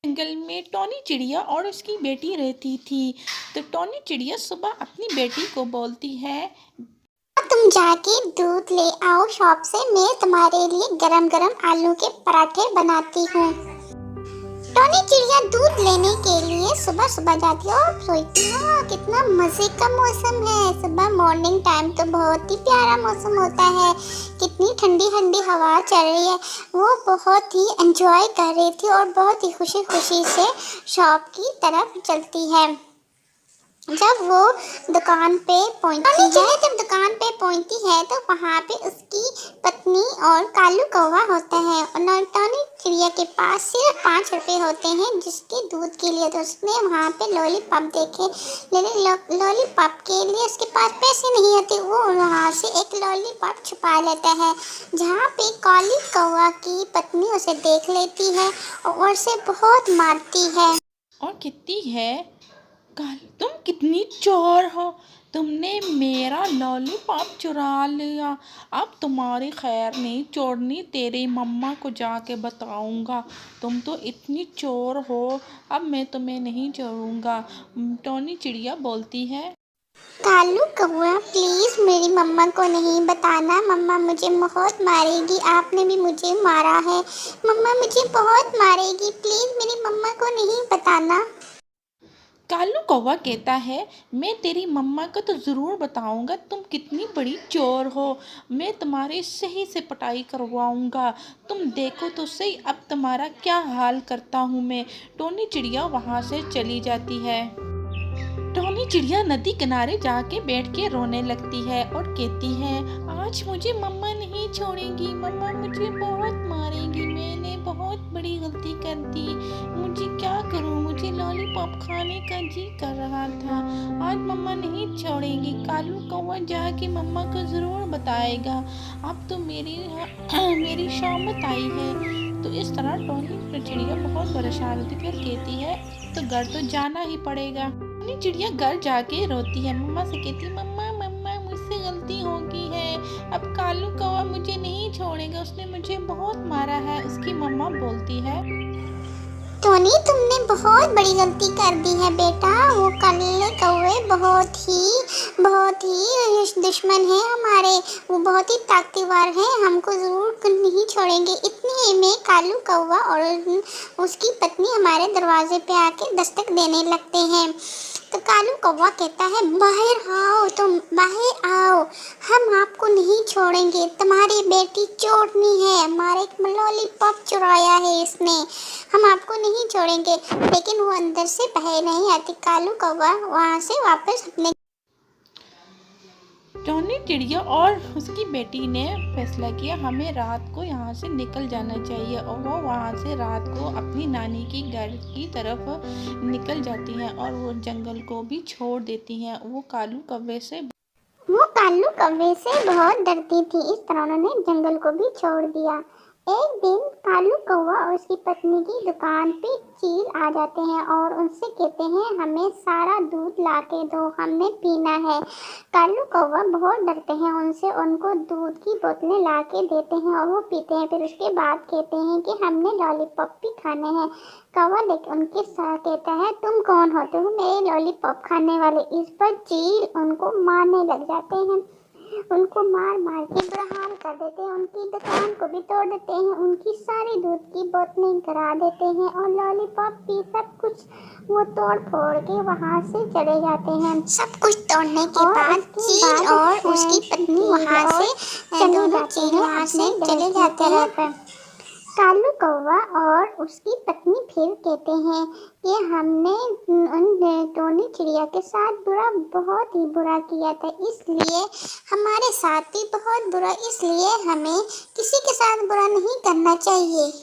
जंगल में टॉनी चिड़िया और उसकी बेटी रहती थी। तो टॉनी चिड़िया सुबह अपनी बेटी को बोलती है, तुम जाके दूध ले आओ शॉप से, मैं तुम्हारे लिए गरम गरम आलू के पराठे बनाती हूँ। टॉनी चिड़िया दूध लेने के लिए सुबह सुबह जाती है और सोचती है कितना मजे का मौसम है। सुबह मॉर्निंग टाइम तो बहुत ही प्यारा मौसम होता है, कितनी ठंडी ठंडी हवा चल रही है। वो बहुत ही एंजॉय कर रही थी और बहुत ही खुशी खुशी से शॉप की तरफ चलती है। जब वो दुकान पे पहुंचती है तो वहाँ पे उसकी पत्नी और कालू कौवा होता है। और टॉनी चिड़िया के पास सिर्फ 5 रुपए होते हैं जिसके दूध के लिए। तो उसने वहाँ पे लॉलीपॉप देखे, लेकिन लॉलीपॉप के लिए उसके पास पैसे नहीं होते। वो वहाँ से एक लॉलीपॉप छुपा लेता है, जहाँ पे काली कौवा की पत्नी उसे देख लेती है और उसे बहुत मारती है और कहती है, कल तुम कितनी चोर हो, तुमने मेरा लॉलीपॉप चुरा लिया। अब तुम्हारी खैर नहीं छोड़नी, तेरी मम्मा को जाके बताऊंगा। तुम तो इतनी चोर हो, अब मैं तुम्हें नहीं छोड़ूंगा। टॉनी चिड़िया बोलती है, कालू कौवा प्लीज मेरी मम्मा को नहीं बताना, मम्मा मुझे बहुत मारेगी, आपने भी मुझे मारा है, मम्मा मुझे बहुत मारेगी, प्लीज मेरी मम्मा को नहीं बताना। कालू कौवा कहता है, मैं तेरी मम्मा को तो ज़रूर बताऊंगा, तुम कितनी बड़ी चोर हो। मैं तुम्हारी सही से पिटाई करवाऊंगा, तुम देखो तो सही अब तुम्हारा क्या हाल करता हूँ मैं। टॉनी चिड़िया वहाँ से चली जाती है। टॉनी चिड़िया नदी किनारे जाके बैठ के रोने लगती है और कहती है, आज मुझे मम्मा नहीं छोड़ेंगी, मम्मा मुझे बहुत मारेंगी, मैंने बहुत बड़ी गलती कर दी, मुझे क्या करूँ, मुझे लॉलीपॉप खाने का जी कर रहा था, आज मम्मा नहीं छोड़ेंगी। कालू कौवा जाके मम्मा को ज़रूर बताएगा, अब तो मेरी शामत आई है। तो इस तरह टॉनी चिड़िया बहुत परेशान होती, फिर कहती है, तो घर तो जाना ही पड़ेगा। टॉनी चिड़िया घर जाके रोती है, मम्मा से कहती, मम्मा मम्मा मुझसे गलती हो गई है, अब कालू कौवा मुझे नहीं छोड़ेगा, उसने मुझे बहुत मारा है। उसकी मम्मा बोलती है, टोनी तुमने बहुत बड़ी गलती कर दी है बेटा, वो काले कौवे बहुत ही दुश्मन है हमारे, वो बहुत ही ताकतवर है, हमको ज़रूर नहीं छोड़ेंगे। इतनी में कालू कौवा और उसकी पत्नी हमारे दरवाजे पे आके दस्तक देने लगते हैं। तो कालू कौवा कहता है, बाहर आओ, तुम बाहर आओ, हम आपको नहीं छोड़ेंगे, तुम्हारी बेटी चोरनी है, हमारे लॉलीपॉप चुराया है इसने, हम आपको नहीं छोड़ेंगे। लेकिन वो अंदर से बाहर नहीं आती। कालू कौवा वहाँ से वापस अपने टॉनी चिड़िया और उसकी बेटी ने फैसला किया, हमें रात को यहाँ से निकल जाना चाहिए। और वो वहाँ से रात को अपनी नानी की घर की तरफ निकल जाती हैं और वो जंगल को भी छोड़ देती हैं। वो कालू कौवे से बहुत डरती थी, इस तरह उन्होंने जंगल को भी छोड़ दिया। एक दिन कालू कौवा और उसकी पत्नी की दुकान पे चील आ जाते हैं और उनसे कहते हैं, हमें सारा दूध ला के दो, हमने पीना है। कालू कौवा बहुत डरते हैं उनसे, उनको दूध की बोतलें ला के देते हैं और वो पीते हैं। फिर उसके बाद कहते हैं कि हमने लॉलीपॉप भी खाने हैं। कौवा देख उनके साथ कहता है, तुम कौन होते हो मेरे लॉलीपॉप खाने वाले। इस पर चील उनको मारने लग जाते हैं, उनको मार मार के बुरा हाल कर देते हैं, उनकी दुकान को भी तोड़ देते हैं, उनकी सारी दूध की बोतलें गिरा देते हैं और लॉलीपॉप भी सब कुछ वो तोड़ फोड़ के वहाँ से चले जाते हैं। सब कुछ तोड़ने के बाद चील और उसकी पत्नी वहाँ से चले जाते हैं। कालू कौवा और उसकी पत्नी फिर कहते हैं कि हमने उन टोनी चिड़िया के साथ बहुत ही बुरा किया था, इसलिए हमारे साथ भी बहुत बुरा, इसलिए हमें किसी के साथ बुरा नहीं करना चाहिए।